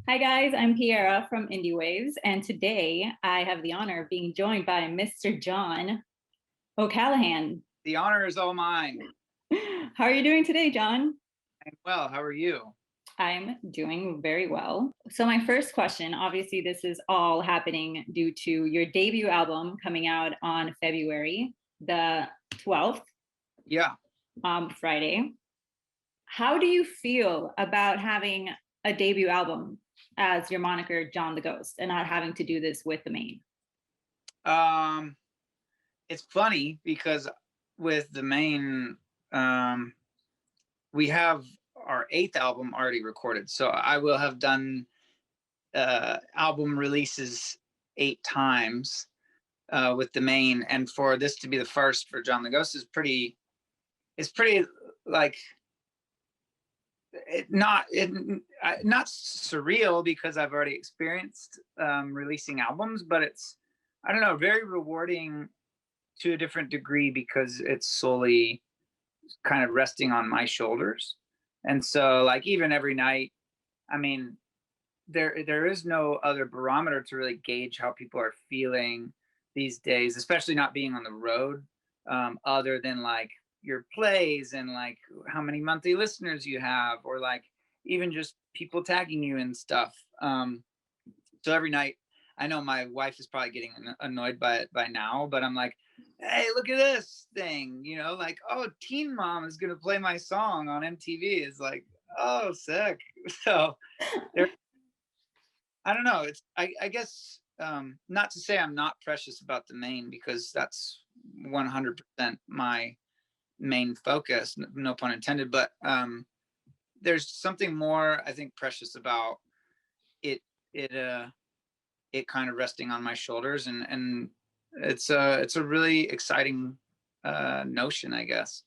Hi guys, I'm Piera from IndieWavves, and today I have the honor of being joined by Mr. John O'Callaghan. The honor is all mine. How are you doing today, John? I'm well. How are you? I'm doing very well. So my first question, obviously this is all happening due to your debut album coming out on February the 12th, Yeah. Friday. How do you feel about having a debut album as your moniker, John the Ghost, and not having to do this with the Maine? Um, it's funny because with the Maine, we have our eighth album already recorded. So I will have done album releases 8 times with the Maine, and for this to be the first for John the Ghost is pretty. It's pretty like not surreal because I've already experienced releasing albums, but it's, I don't know, very rewarding to a different degree because it's solely kind of resting on my shoulders. And so like even every night, I mean, there is no other barometer to really gauge how people are feeling these days, especially not being on the road, other than like your plays and like how many monthly listeners you have, or like even just people tagging you and stuff. So every night, I know my wife is probably getting annoyed by it by now, but I'm like, hey, look at this thing, like, oh, Teen Mom is gonna play my song on MTV. It's like, oh, sick. So there, I don't know. It's I guess not to say I'm not precious about the Maine, because that's 100% my main focus, no pun intended, but there's something more, I think, precious about it it kind of resting on my shoulders, and it's a really exciting notion, I guess.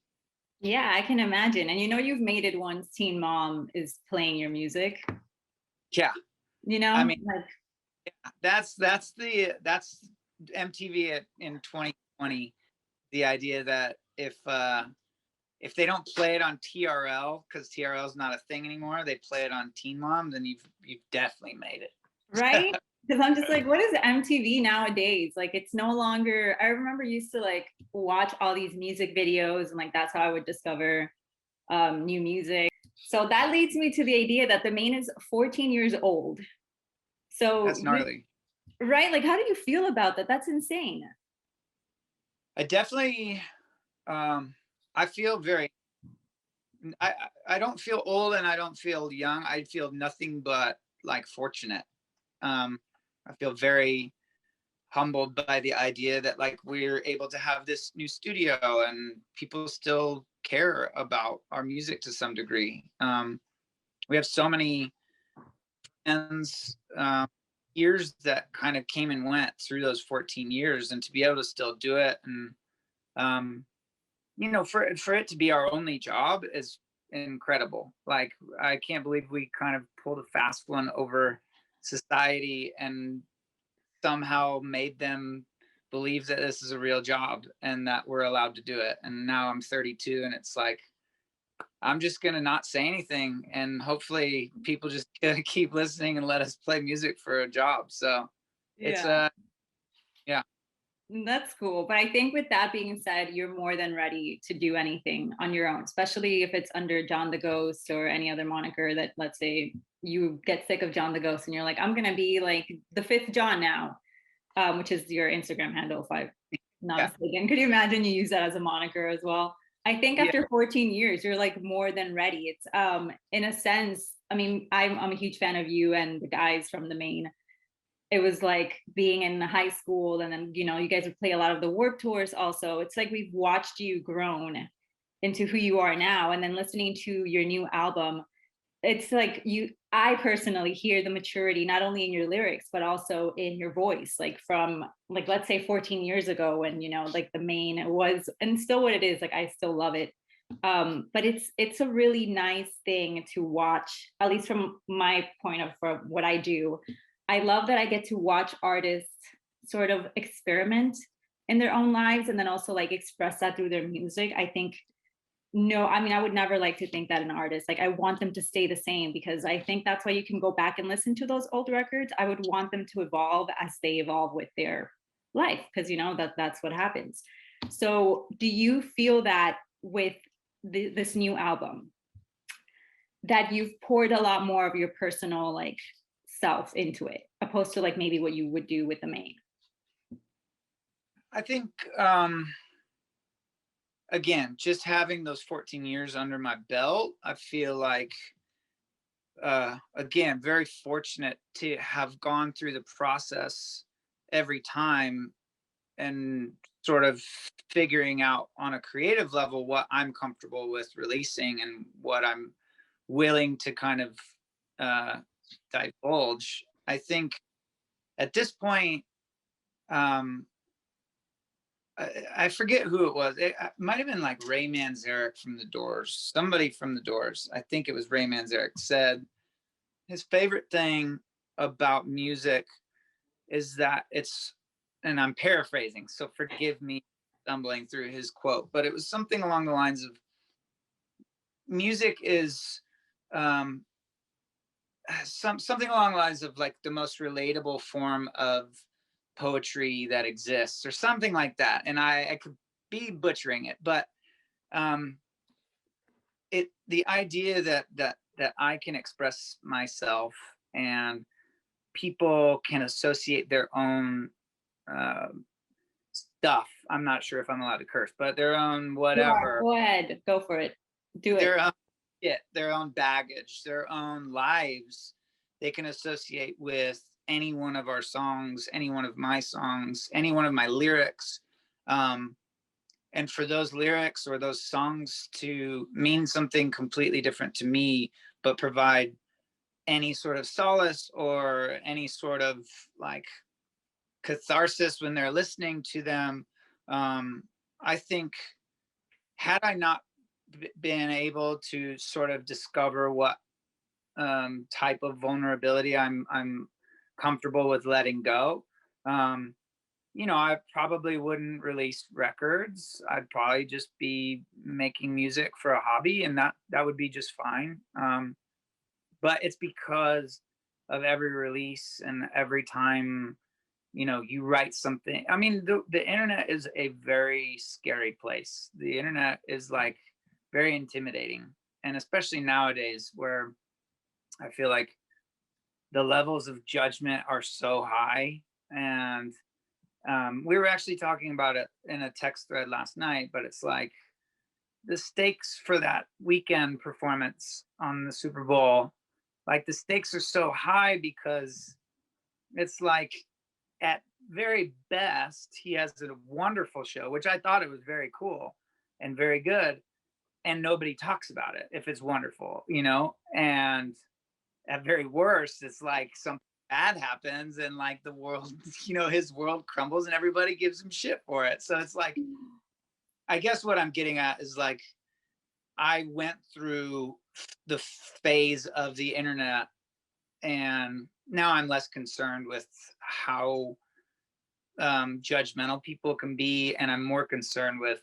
Yeah, I can imagine. And you've made it once Teen Mom is playing your music, Yeah, you know? I mean, Like, that's MTV in 2020. The idea that if they don't play it on TRL, because TRL is not a thing anymore, they play it on Teen Mom, then you've definitely made it. right? Because I'm just like, what is MTV nowadays? Like, it's no longer, I remember used to like watch all these music videos, and like that's how I would discover new music. So that leads me to the idea that the Maine is 14 years old. So, That's gnarly. right? Like, how do you feel about that? That's insane. I definitely, I feel very, I don't feel old and I don't feel young. I feel nothing but like fortunate. I feel very humbled by the idea that like we're able to have this new studio and people still care about our music to some degree. We have so many friends, years that kind of came and went through those 14 years, and to be able to still do it, and um, for it to be our only job is incredible. Like, I can't believe we kind of pulled a fast one over society and somehow made them believe that this is a real job and that we're allowed to do it. And now I'm 32, and it's like, I'm just going to not say anything, and hopefully people just keep listening and let us play music for a job. So it's Yeah. yeah. That's cool. But I think with that being said, you're more than ready to do anything on your own, especially if it's under John the Ghost or any other moniker that, let's say, you get sick of John the Ghost and you're like, I'm going to be like the fifth John now, which is your Instagram handle, if I'm not Yeah. mistaken. Could you imagine you use that as a moniker as well? I think Yeah. after 14 years, you're like more than ready. It's in a sense, I mean, I'm a huge fan of you and the guys from the Maine. It was like being in high school, and then you guys would play a lot of the Warp Tours also. It's like we've watched you grown into who you are now, and then listening to your new album, it's like I personally hear the maturity not only in your lyrics but also in your voice, like from, like, let's say 14 years ago when like the Maine was, and still what it is, like I still love it. But it's a really nice thing to watch, at least from my point of for what I do. I love that I get to watch artists sort of experiment in their own lives and then also like express that through their music. I think No, I mean, I would never like to think that an artist, like I want them to stay the same, because I think that's why you can go back and listen to those old records. I would want them to evolve as they evolve with their life, because you know that's what happens. So do you feel that with this new album that you've poured a lot more of your personal like self into it, opposed to like maybe what you would do with the Maine? I think again, just having those 14 years under my belt, I feel like again, very fortunate to have gone through the process every time and sort of figuring out on a creative level what I'm comfortable with releasing and what I'm willing to kind of uh, divulge. I think at this point, um, I forget who it was. It might have been like Ray Manzarek from the Doors. Somebody from the Doors, I think it was Ray Manzarek, said his favorite thing about music is that it's, and I'm paraphrasing, so forgive me stumbling through his quote, but it was something along the lines of music is um, something along the lines of like the most relatable form of poetry that exists, or something like that. And I could be butchering it, but um, the idea that I can express myself and people can associate their own uh, stuff. I'm not sure if I'm allowed to curse, but their own You are. whatever, Go ahead, go for it, do it. their own shit, their own baggage, their own lives. They can associate with any one of our songs, any one of my songs, any one of my lyrics. Um, and for those lyrics or those songs to mean something completely different to me, but provide any sort of solace or any sort of like catharsis when they're listening to them. I think had I not been able to sort of discover what type of vulnerability I'm comfortable with letting go, um, you know, I probably wouldn't release records. I'd probably just be making music for a hobby, and that would be just fine. But it's because of every release and every time, you know, you write something. I mean, the internet is a very scary place. The internet is like very intimidating, and especially nowadays where I feel like the levels of judgment are so high. And we were actually talking about it in a text thread last night, but it's like the stakes for that weekend performance on the Super Bowl, like the stakes are so high because it's like at very best he has a wonderful show, which I thought it was very cool and very good, and nobody talks about it if it's wonderful, you know. And at very worst, it's like something bad happens and like the world, you know, his world crumbles and everybody gives him shit for it. So it's like, I guess what I'm getting at is like, I went through the phase of the internet and now I'm less concerned with how judgmental people can be. And I'm more concerned with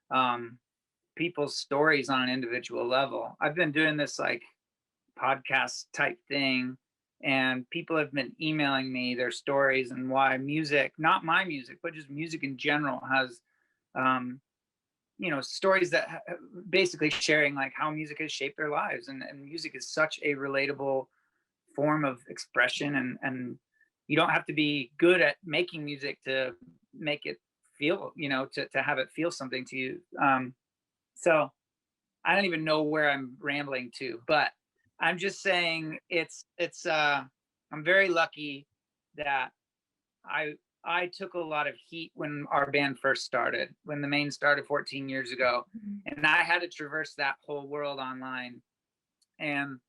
um, people's stories on an individual level. I've been doing this like podcast type thing, and people have been emailing me their stories and why music, not my music but just music in general, has you know, stories that basically sharing like how music has shaped their lives. And music is such a relatable form of expression, and you don't have to be good at making music to make it feel, you know, to have it feel something to you. So I don't even know where I'm rambling to, but I'm just saying it's I'm very lucky that I I took a lot of heat when our band first started, when the Maine started 14 years ago, and I had to traverse that whole world online. And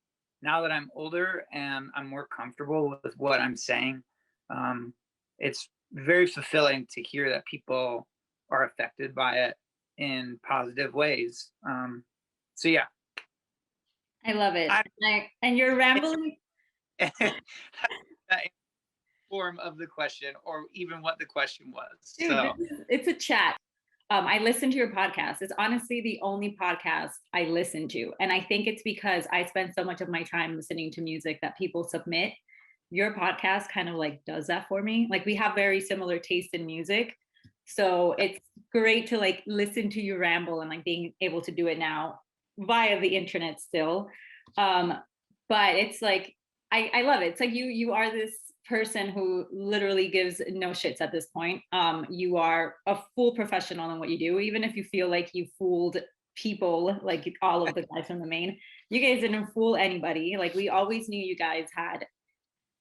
now that I'm older and I'm more comfortable with what I'm saying, um, it's very fulfilling to hear that people are affected by it in positive ways. So yeah, I love it. I And you're rambling. that form of the question, or even what the question was. Dude, So it's a chat. I listen to your podcast. It's honestly the only podcast I listen to. And I think it's because I spend so much of my time listening to music that people submit. Your podcast kind of like does that for me. Like we have very similar taste in music. So it's great to like listen to you ramble and like being able to do it now via the internet still. Um, but it's like I love it. It's like you are this person who literally gives no shits at this point. You are a full professional in what you do, even if you feel like you fooled people, like all of the guys from the Maine. You guys didn't fool anybody. Like we always knew you guys had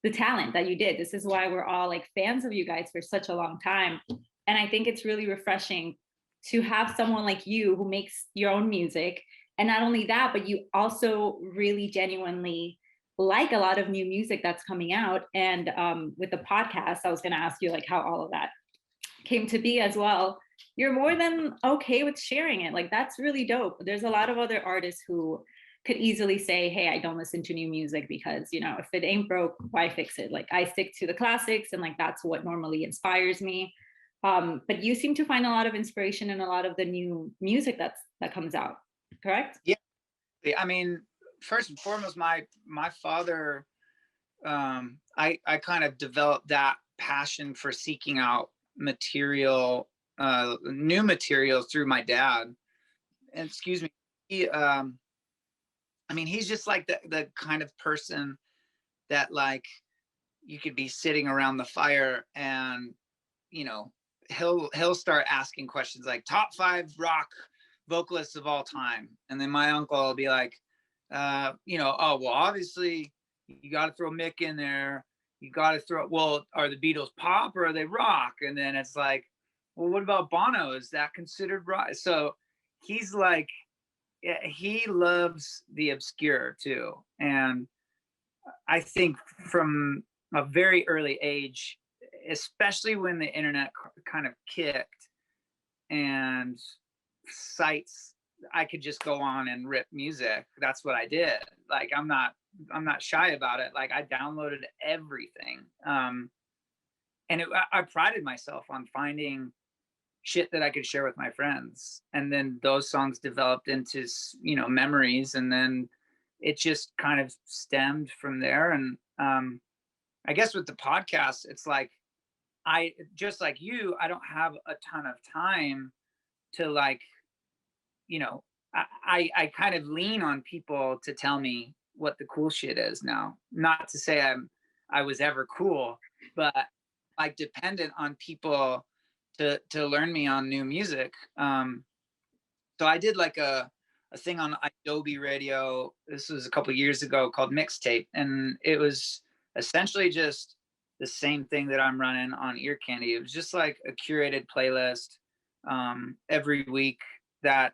the talent that you did. This is why we're all like fans of you guys for such a long time. And I think it's really refreshing to have someone like you who makes your own music. And not only that, but you also really genuinely like a lot of new music that's coming out. And with the podcast, I was going to ask you like how all of that came to be as well. You're more than okay with sharing it. Like that's really dope. There's a lot of other artists who could easily say, hey, I don't listen to new music because, you know, if it ain't broke, why fix it? Like I stick to the classics and like that's what normally inspires me. But you seem to find a lot of inspiration in a lot of the new music that comes out, correct? Yeah, I mean, first and foremost, my father, I kind of developed that passion for seeking out material, new material through my dad. And excuse me, he, I mean, he's just like the kind of person that like you could be sitting around the fire and, you know, he'll start asking questions like top 5 rock vocalists of all time, and then my uncle will be like, you know, oh well, obviously you got to throw Mick in there. You got to throw. Well, are the Beatles pop or are they rock? And then it's like, well, what about Bono? Is that considered rock? So he's like, he loves the obscure too, and I think from a very early age, especially when the internet kind of kicked and sites, I could just go on and rip music. That's what I did. Like I'm not shy about it. Like I downloaded everything. And I prided myself on finding shit that I could share with my friends. And then those songs developed into, you know, memories, and then it just kind of stemmed from there. And I guess with the podcast, it's like I just like you, I don't have a ton of time to like, you know, I kind of lean on people to tell me what the cool shit is now. Not to say I was ever cool, but like dependent on people to learn me on new music. So I did like a thing on Adobe Radio. This was a couple years ago called Mixtape, and it was essentially just the same thing that I'm running on Ear Candy. It was just like a curated playlist every week that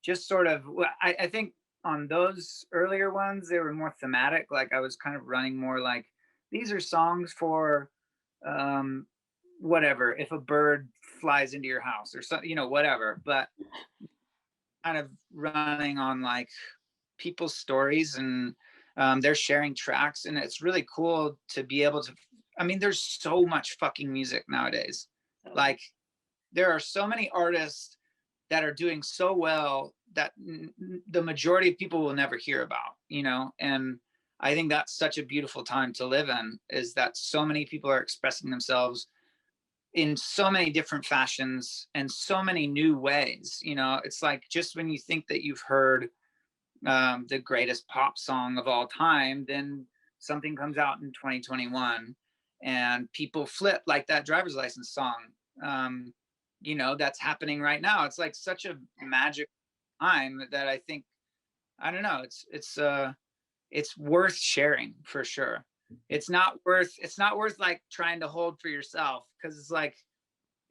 just sort of, I think on those earlier ones, they were more thematic. Like I was kind of running more like, these are songs for whatever, if a bird flies into your house or something, you know, whatever. But kind of running on like people's stories, and they're sharing tracks, and it's really cool to be able to, I mean, there's so much fucking music nowadays. Like there are so many artists that are doing so well that the majority of people will never hear about, you know? And I think that's such a beautiful time to live in, is that so many people are expressing themselves in so many different fashions and so many new ways. You know, it's like just when you think that you've heard the greatest pop song of all time, then something comes out in 2021 and people flip, like that driver's license song. You know, that's happening right now. It's like such a magic time that I think, I don't know, it's worth sharing for sure. It's not worth like trying to hold for yourself, because it's like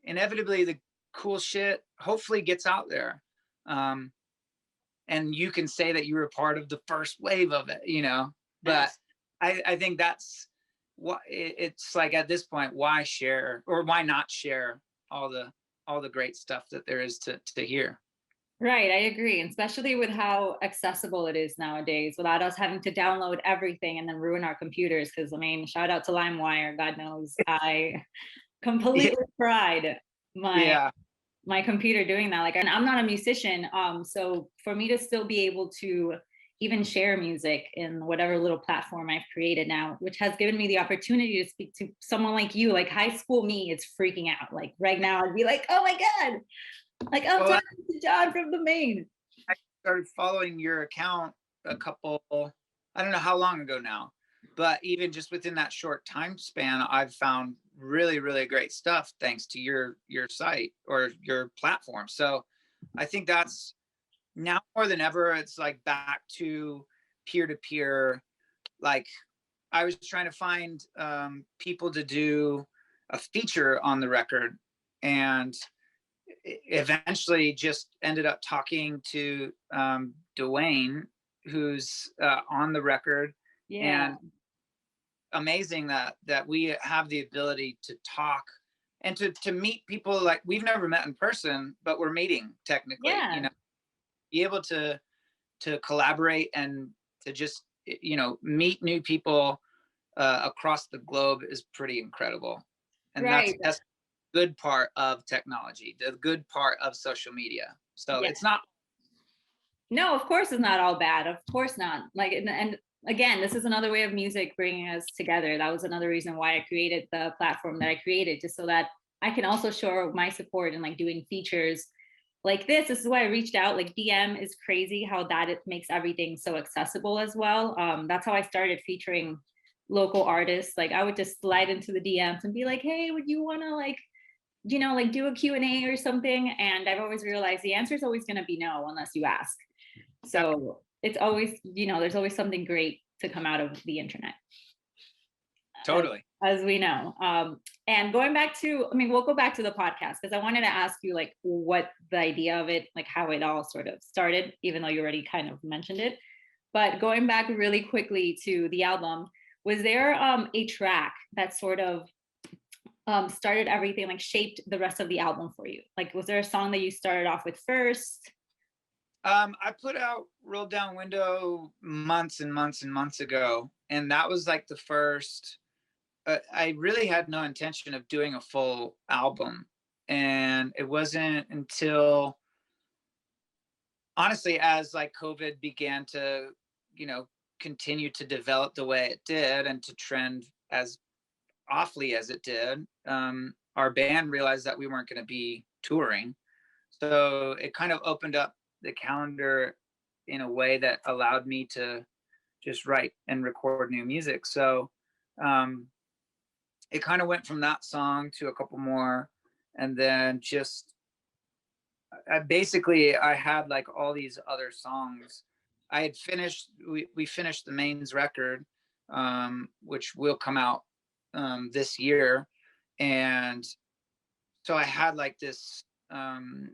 inevitably the cool shit hopefully gets out there. And you can say that you were part of the first wave of it, you know, but I think that's what it's like at this point. Why share, or why not share all the great stuff that there is to hear? Right, I agree, and especially with how accessible it is nowadays, without us having to download everything and then ruin our computers. Because I mean, shout out to LimeWire. God knows, I completely fried my Yeah, my computer doing that. Like, and I'm not a musician. So for me to still be able to even share music in whatever little platform I've created now, which has given me the opportunity to speak to someone like you, like high school me, it's freaking out. Like right now, I'd be like, oh my God, like I'm Well, talking to John from the Maine. I started following your account a couple, I don't know how long ago now, but even just within that short time span, I've found really, really great stuff thanks to your site or your platform. So I think that's now more than ever, it's like back to peer-to-peer. Like I was trying to find people to do a feature on the record, and eventually just ended up talking to Dwayne, who's on the record. Yeah. And amazing that we have the ability to talk and to meet people like we've never met in person, but we're meeting technically, Yeah. be able to collaborate and to just meet new people across the globe is pretty incredible. And Right. that's the good part of technology, the good part of social media. So Yeah. it's not. No, of course it's not all bad. Of course not. Like, and again, this is another way of music bringing us together. That was another reason why I created the platform that I created, just so that I can also show my support and like doing features like this. This is why I reached out. Like DM is crazy how that it makes everything so accessible as well. That's how I started featuring local artists. Like I would just slide into the DMs and be like, hey, would you want to like like do a Q&A or something? And I've always realized the answer is always going to be no unless you ask. So it's always, there's always something great to come out of the internet. Totally. As we know. And going back to, I mean, we'll go back to the podcast because I wanted to ask you like what the idea of it, like how it all sort of started, even though you already kind of mentioned it. But going back really quickly to the album, was there a track that sort of started everything, like shaped the rest of the album for you? Like, was there a song that you started off with first? I put out Roll Down Window months and months and months ago, and that was like the first. I really had no intention of doing a full album, and it wasn't until honestly as like COVID began to, continue to develop the way it did and to trend as awfully as it did. Our band realized that we weren't going to be touring, so it kind of opened up the calendar in a way that allowed me to just write and record new music. So it kind of went from that song to a couple more, and then just I had like all these other songs. I had finished. We finished the Maine's record, which will come out this year, and so I had like this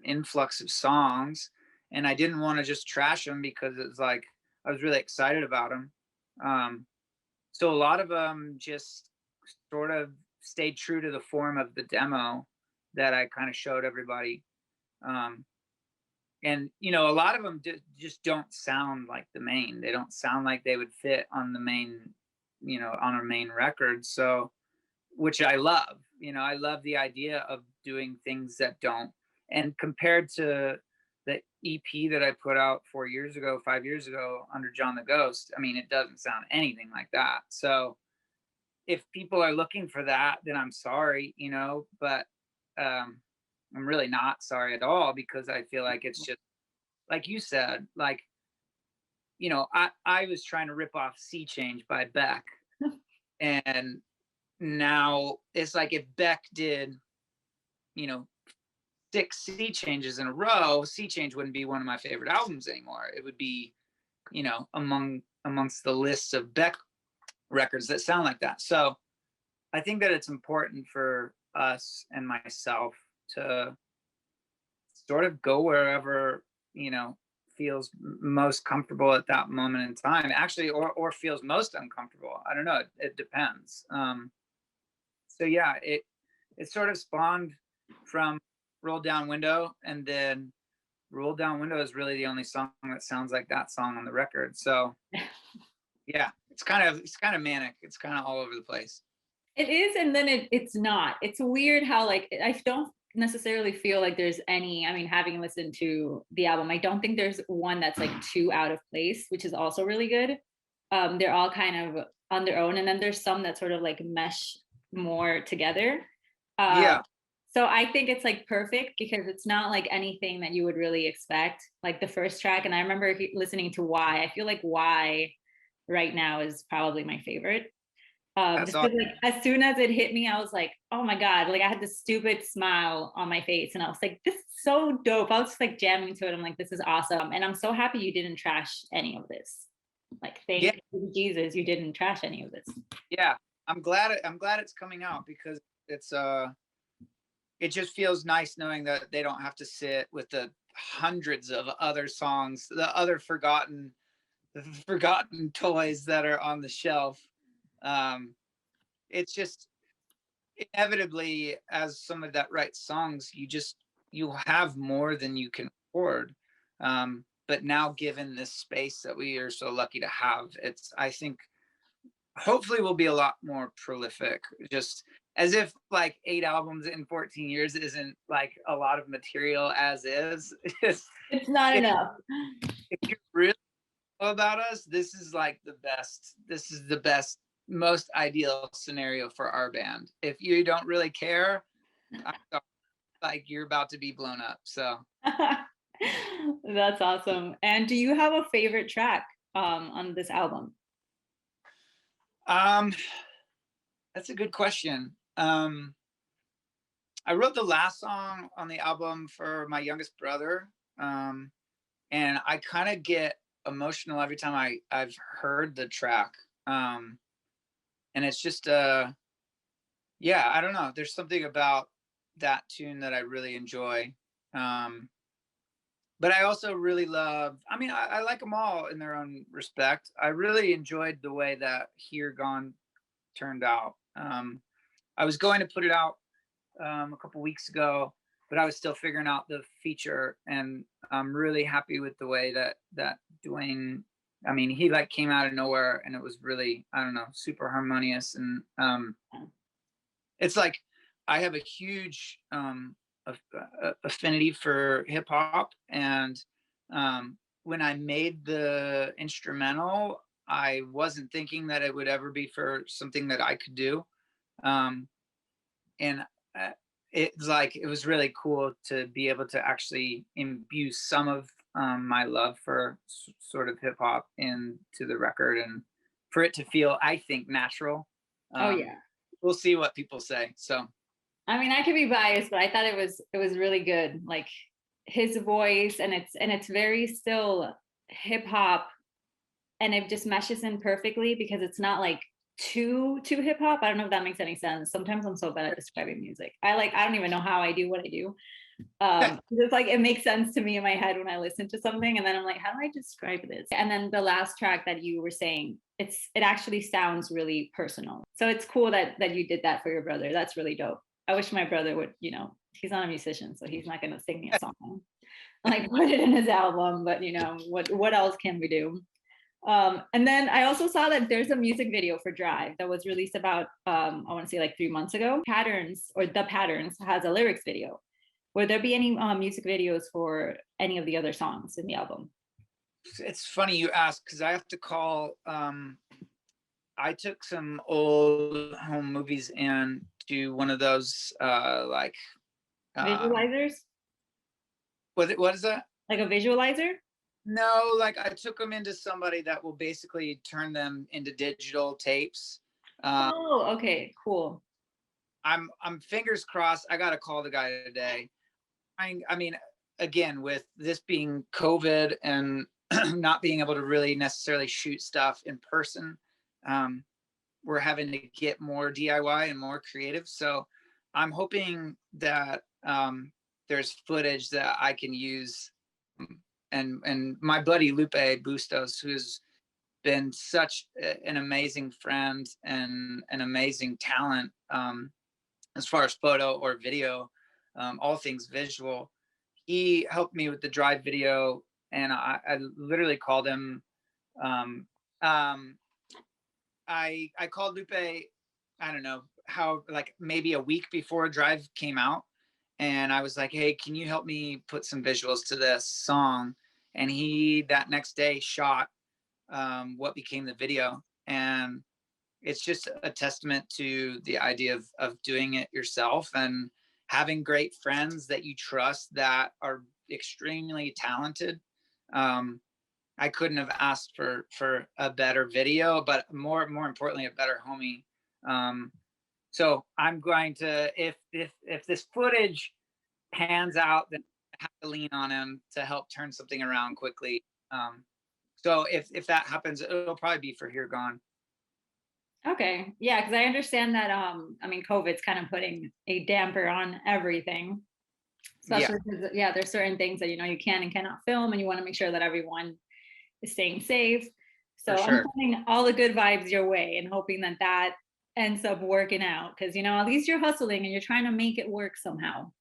influx of songs, and I didn't want to just trash them because it's like I was really excited about them. So a lot of them just sort of stayed true to the form of the demo that I kind of showed everybody. And a lot of them just don't sound like the Maine. They don't sound like they would fit on the Maine, on a Maine record. So, which I love. I love the idea of doing things that don't. And compared to the EP that I put out 5 years ago under John the Ghost, I mean, it doesn't sound anything like that. So if people are looking for that, then I'm sorry, but I'm really not sorry at all, because I feel like it's just like you said, like, I was trying to rip off Sea Change by Beck. And now it's like if Beck did, 6 Sea Changes in a row, Sea Change wouldn't be one of my favorite albums anymore. It would be, amongst the lists of Beck records that sound like that. So I think that it's important for us and myself to sort of go wherever, feels most comfortable at that moment in time, actually, or feels most uncomfortable. I don't know. It depends. So yeah, it sort of spawned from Roll Down Window, and then Roll Down Window is really the only song that sounds like that song on the record. So yeah, it's kind of manic. It's kind of all over the place. It is, and then it's not. It's weird how like I don't necessarily feel like there's any, I mean, having listened to the album, I don't think there's one that's like too out of place, which is also really good. They're all kind of on their own, and then there's some that sort of like mesh more together. Uh, Yeah. so I think it's like perfect because it's not like anything that you would really expect. Like the first track, and I remember listening to Why. I feel like Why right now is probably my favorite. That's Just all. because like as soon as it hit me, I was like, oh my God, like I had this stupid smile on my face and I was like, this is so dope. I was just like jamming to it. I'm like, this is awesome. And I'm so happy you didn't trash any of this. Like, Yeah. thank Jesus you didn't trash any of this. Yeah. I'm glad it's coming out because it's it just feels nice knowing that they don't have to sit with the hundreds of other songs, the other forgotten toys that are on the shelf. Um, it's just inevitably, as somebody that writes songs, you have more than you can afford. But now, given this space that we are so lucky to have, it's I think hopefully we'll be a lot more prolific. Just as if like 8 albums in 14 years isn't like a lot of material as is. It's not if, enough. if you're really know about us, this is like the best. This is the best, most ideal scenario for our band. If you don't really care, I'm sorry, like you're about to be blown up. So That's awesome. And do you have a favorite track on this album? um that's a good question. I wrote the last song on the album for my youngest brother. And I kind of get emotional every time I've heard the track. And it's just yeah, I don't know. There's something about that tune that I really enjoy. Um, but I also really love, I mean, I like them all in their own respect. I really enjoyed the way that Here Gone turned out. I was going to put it out a couple weeks ago, but I was still figuring out the feature, and I'm really happy with the way that Dwayne. I mean, he like came out of nowhere, and it was really, I don't know, super harmonious, and it's like I have a huge affinity for hip hop, and when I made the instrumental, I wasn't thinking that it would ever be for something that I could do. Um, and uh, it's like it was really cool to be able to actually imbue some of my love for sort of hip hop into the record, and for it to feel, I think, natural. Oh um, yeah. we'll see what people say. So I mean, I could be biased, but I thought it was really good. Like his voice, and it's very still hip hop, and it just meshes in perfectly because it's not like too hip hop. I don't know if that makes any sense. Sometimes I'm so bad at describing music. I don't even know how I do what I do. It's like it makes sense to me in my head when I listen to something, and then I'm like, how do I describe this? And then the last track that you were saying, it actually sounds really personal. So it's cool that you did that for your brother. That's really dope. I wish my brother would, he's not a musician, so he's not gonna sing me a song. Like put it in his album, but what else can we do? And then I also saw that there's a music video for Drive that was released about I want to say like 3 months ago. Patterns, or The Patterns, has a lyrics video. Will there be any music videos for any of the other songs in the album? it's funny you ask because I have to call. I took some old home movies and to one of those like um, Visualizers? what is that? Like a visualizer? No, like I took them into somebody that will basically turn them into digital tapes. Um, Oh, okay, cool. I'm fingers crossed. I got to call the guy today. I mean, again, with this being COVID and not being able to really necessarily shoot stuff in person, um, we're having to get more DIY and more creative. So I'm hoping that there's footage that I can use. And my buddy Lupe Bustos, who's been such an amazing friend and an amazing talent as far as photo or video, all things visual. He helped me with the Drive video, and I literally called him. Um, um, I called Lupe. I don't know how, like maybe a week before Drive came out, and I was like, hey, can you help me put some visuals to this song? And he that next day shot what became the video. And it's just a testament to the idea of doing it yourself and having great friends that you trust that are extremely talented. um, I couldn't have asked for a better video, but more importantly, a better homie. um, so I'm going to, if this footage pans out, then I have to lean on him to help turn something around quickly. So if that happens, it'll probably be for Here Gone. Okay. Yeah, because I understand that I mean COVID's kind of putting a damper on everything. Yeah, Especially because yeah, there's certain things that you can and cannot film, and you want to make sure that everyone is staying safe. for So I'm sure. sending all the good vibes your way and hoping that that ends up working out, because at least you're hustling and you're trying to make it work somehow.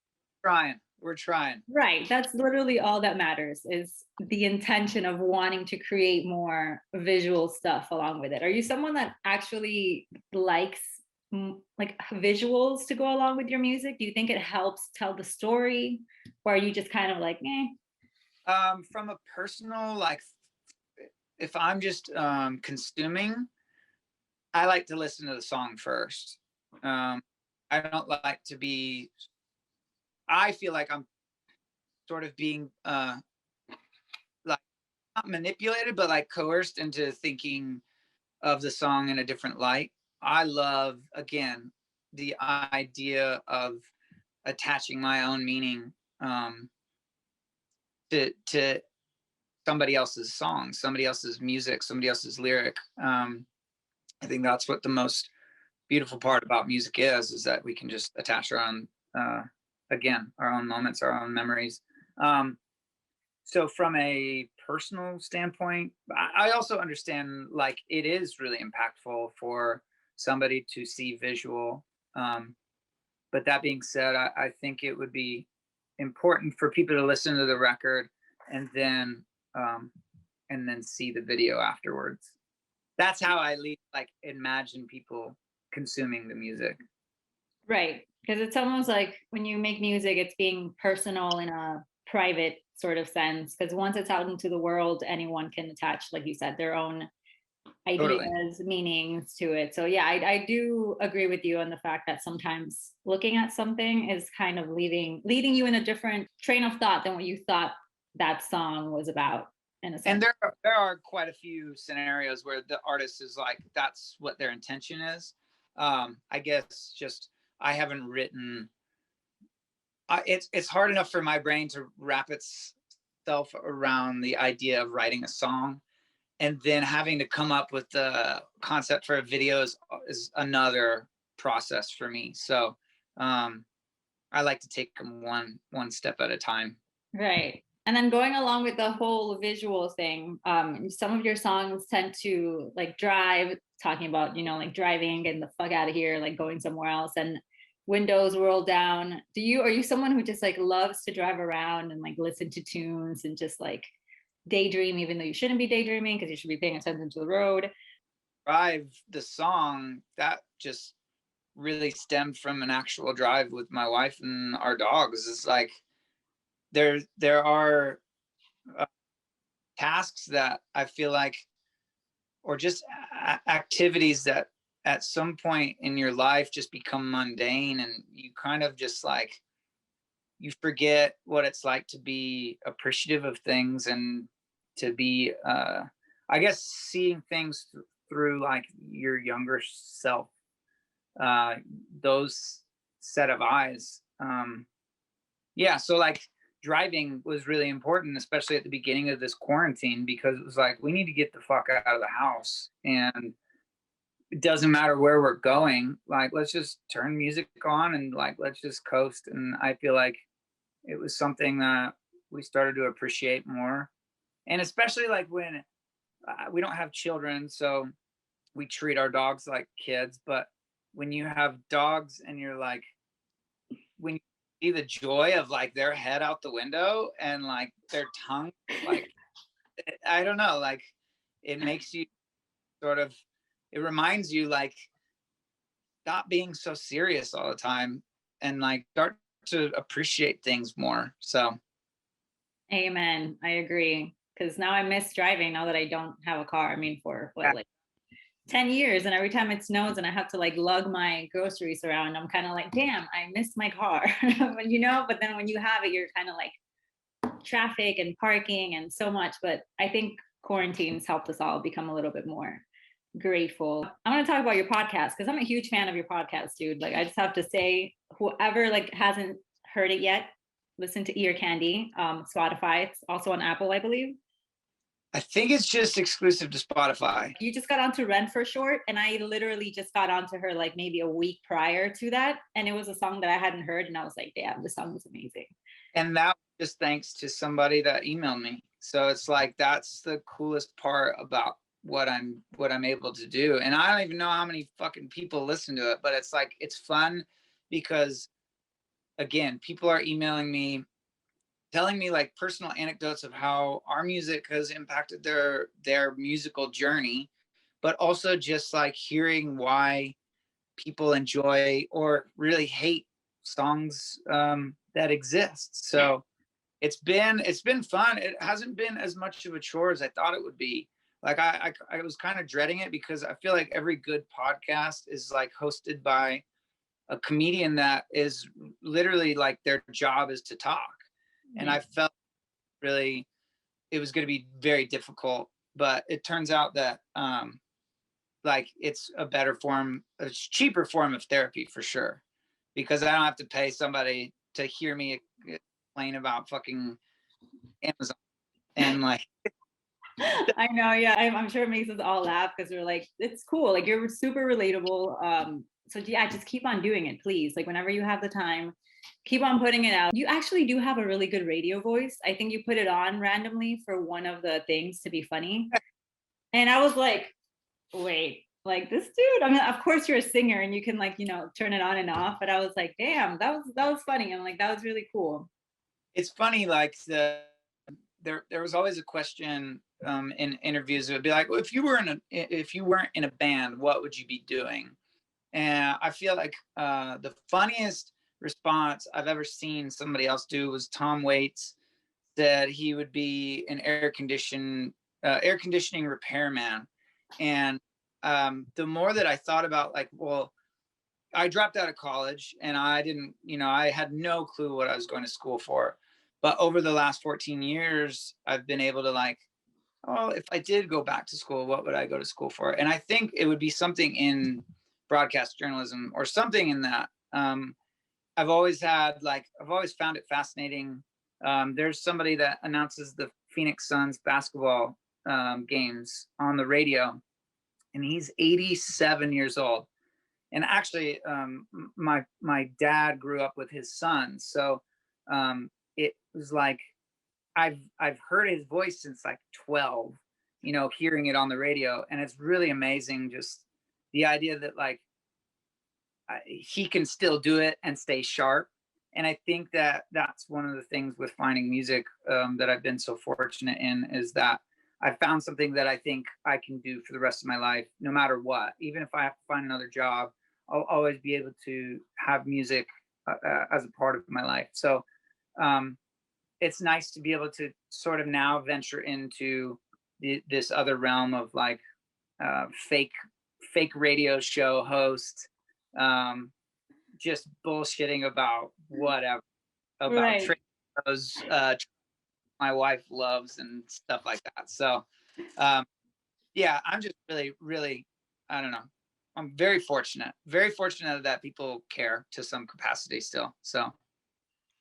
Trying. We're trying. Right. That's literally all that matters, is the intention of wanting to create more visual stuff along with it. Are you someone that actually likes like visuals to go along with your music? Do you think it helps tell the story? Or are you just kind of like, eh? From a personal, like, if I'm just consuming, I like to listen to the song first. Um, I don't like to be. I feel like I'm sort of being like not manipulated, but like coerced into thinking of the song in a different light. I love, again, the idea of attaching my own meaning um, to somebody else's song, somebody else's music, somebody else's lyric. I think that's what the most beautiful part about music is that we can just attach our own, uh, again, our own moments, our own memories. Um, so from a personal standpoint, I also understand like it is really impactful for somebody to see visual. Um, but that being said, I think it would be important for people to listen to the record and then um, and then see the video afterwards. That's how I like imagine people consuming the music. Right. Because it's almost like when you make music, it's being personal in a private sort of sense. Because once it's out into the world, anyone can attach, like you said, their own Totally. ideas, meanings to it. So yeah, I do agree with you on the fact that sometimes looking at something is kind of leading you in a different train of thought than what you thought that song was about, in a And sense. there are quite a few scenarios where the artist is like that's what their intention is. I guess just I haven't written. It's hard enough for my brain to wrap itself around the idea of writing a song, and then having to come up with the concept for a video is another process for me. So um, I like to take them one step at a time. Right. And then going along with the whole visual thing, some of your songs tend to like drive, talking about, like driving, getting the fuck out of here, like going somewhere else, and windows roll down. Are you someone who just like loves to drive around and like listen to tunes and just like daydream, even though you shouldn't be daydreaming because you should be paying attention to the road? Drive the song that just really stemmed from an actual drive with my wife and our dogs. It's like there are uh, tasks that I feel like, or just activities that at some point in your life just become mundane, and you kind of just like you forget what it's like to be appreciative of things and to be I guess seeing things through like your younger self, uh those set of eyes. Yeah, so like driving was really important, especially at the beginning of this quarantine, because it was like we need to get the fuck out of the house, and it doesn't matter where we're going, like let's just turn music on and like let's just coast. And I feel like it was something that we started to appreciate more, and especially like when we don't have children, so we treat our dogs like kids. But when you have dogs and you're like, when you see the joy of like their head out the window and like their tongue, like I don't know, like it makes you sort of, it reminds you like stop being so serious all the time and like start to appreciate things more. So Amen. I agree. Because now I miss driving now that I don't have a car. I mean, for what, yeah, like 10 years, and every time it snows and I have to like lug my groceries around, I'm kind of like, damn, I miss my car. But but then when you have it, you're kind of like traffic and parking and so much. But I think quarantine's helped us all become a little bit more grateful. I want to talk about your podcast because I'm a huge fan of your podcast, dude. Like, I just have to say, whoever like hasn't heard it yet, listen to Ear Candy, Spotify. It's also on Apple, I believe. I think it's just exclusive to Spotify. You just got onto Ren for Short, and I literally just got onto her like maybe a week prior to that, and it was a song that I hadn't heard, and I was like, damn, this song was amazing. And that was just thanks to somebody that emailed me. So it's like, that's the coolest part about what I'm able to do. And I don't even know how many fucking people listen to it, but it's like, it's fun because, again, people are emailing me, telling me like personal anecdotes of how our music has impacted their musical journey, but also just like hearing why people enjoy or really hate songs that exist. So it's been fun. It hasn't been as much of a chore as I thought it would be. Like I was kind of dreading it because I feel like every good podcast is like hosted by a comedian that is literally like their job is to talk. And I felt really it was going to be very difficult, but it turns out that like it's a better form, a cheaper form of therapy for sure, because I don't have to pay somebody to hear me explain about fucking Amazon and like. I know, yeah. I'm sure it makes us all laugh because we're like, it's cool. Like, you're super relatable. So yeah, just keep on doing it, please. Like, whenever you have the time, keep on putting it out. You actually do have a really good radio voice. I think you put it on randomly for one of the things to be funny. And I was like, wait, like this dude. I mean, of course you're a singer and you can like, turn it on and off. But I was like, damn, that was funny. And like that was really cool. It's funny, like there was always a question in interviews. It would be like, well, if you weren't in a band, what would you be doing? And I feel like the funniest response I've ever seen somebody else do was Tom Waits said he would be an air conditioning repairman. And the more that I thought about like, well, I dropped out of college and I didn't, I had no clue what I was going to school for. But over the last 14 years, I've been able to like, oh, if I did go back to school, what would I go to school for? And I think it would be something in broadcast journalism or something in that. I've always found it fascinating. There's somebody that announces the Phoenix Suns basketball games on the radio, and he's 87 years old. And actually, my dad grew up with his son, so it was like I've heard his voice since like 12, hearing it on the radio, and it's really amazing. Just the idea that like he can still do it and stay sharp. And I think that that's one of the things with finding music that I've been so fortunate in, is that I found something that I think I can do for the rest of my life, no matter what. Even if I have to find another job, I'll always be able to have music as a part of my life. So it's nice to be able to sort of now venture into this other realm of like fake radio show host, just bullshitting about whatever, about Right. shows my wife loves and stuff like that. So yeah, I'm just really, really, I don't know. I'm very fortunate that people care to some capacity still. So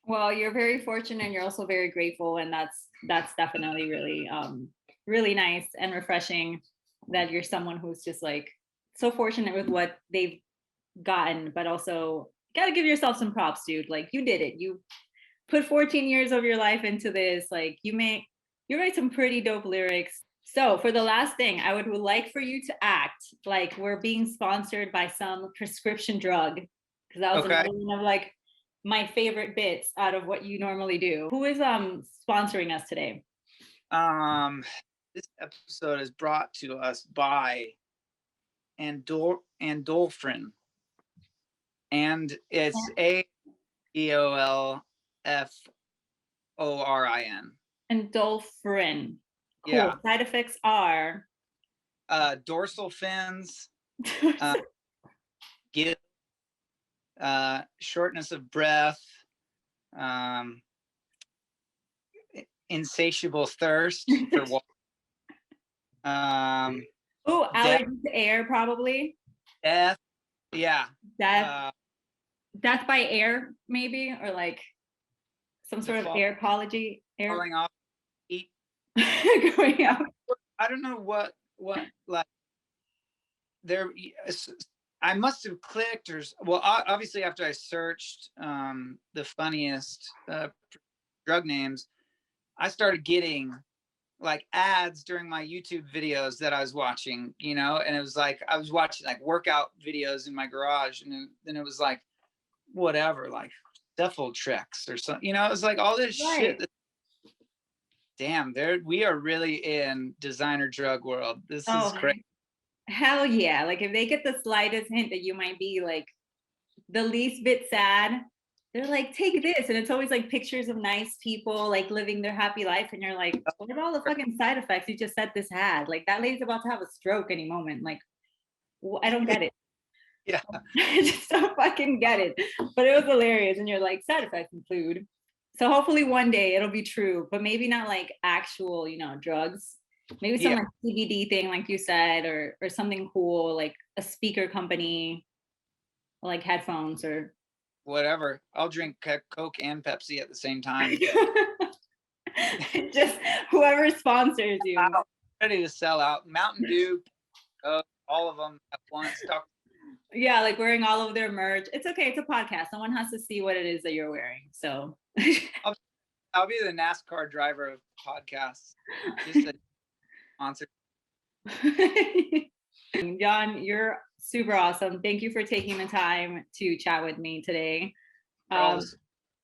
Well, you're very fortunate and you're also very grateful. And that's definitely really, really nice and refreshing that you're someone who's just like so fortunate with what they've gotten, but also gotta give yourself some props, dude. Like, you did it. You put 14 years of your life into this. Like, you write some pretty dope lyrics. So for the last thing, I would like for you to act like we're being sponsored by some prescription drug, because that was okay. another one of like my favorite bits out of what you normally do. Who is sponsoring us today? This episode is brought to us by Andolfrin, and it's Dolforin. And Dolphin. Cool. Yeah. Side effects are Dorsal fins, gift, shortness of breath, um, insatiable thirst for water. oh, allergy to air, probably. Death. Yeah. Death by air, maybe, or like some sort of air apology. Air falling off feet. going out. I don't know what like there. I must have clicked, or well, obviously after I searched the funniest drug names, I started getting like ads during my YouTube videos that I was watching, you know, and it was like I was watching like workout videos in my garage, and then it was like whatever, like Cephal-Trex or something, you know, it was like all this shit. Damn, we are really in designer drug world. This is crazy. Hell yeah. Like if they get the slightest hint that you might be like the least bit sad, they're like, take this. And it's always like pictures of nice people like living their happy life. And you're like, what are all the fucking side effects you just said this had? Like that lady's about to have a stroke any moment. Like, I don't get it. Yeah. I just don't fucking get it. But it was hilarious. And you're like, side effects include. So hopefully one day it'll be true, but maybe not like actual, you know, drugs. Maybe some like CBD thing, like you said, or something cool, like a speaker company, or like headphones or whatever. I'll drink Coke and Pepsi at the same time. Just whoever sponsors you. I'm ready to sell out. Mountain Dew, all of them at once. Yeah, like wearing all of their merch. It's okay. It's a podcast. No one has to see what it is that you're wearing. So I'll be the NASCAR driver of podcasts. Just a sponsor. John, you're super awesome. Thank you for taking the time to chat with me today. I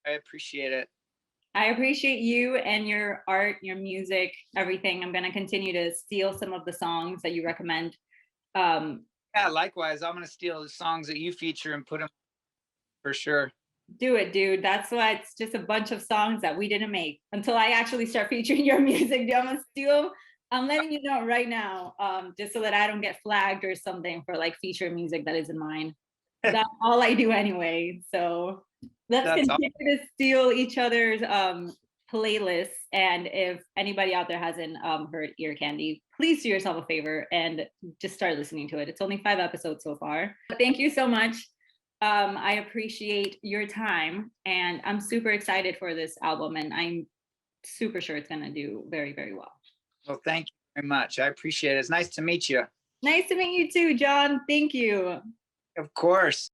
appreciate it. I appreciate you and your art, your music, everything. I'm going to continue to steal some of the songs that you recommend. Yeah, likewise. I'm going to steal the songs that you feature and put them for sure. Do it, dude. That's why it's just a bunch of songs that we didn't make until I actually start featuring your music. I'm going to steal. I'm letting you know right now, just so that I don't get flagged or something for like feature music that isn't mine. That's all I do anyway. So let's continue to steal each other's playlists. And if anybody out there hasn't heard Ear Candy, please do yourself a favor and just start listening to it. It's only 5 episodes so far. But thank you so much. I appreciate your time, and I'm super excited for this album, and I'm super sure it's going to do very, very well. Well, thank you very much. I appreciate it. It's nice to meet you. Nice to meet you too, John. Thank you. Of course.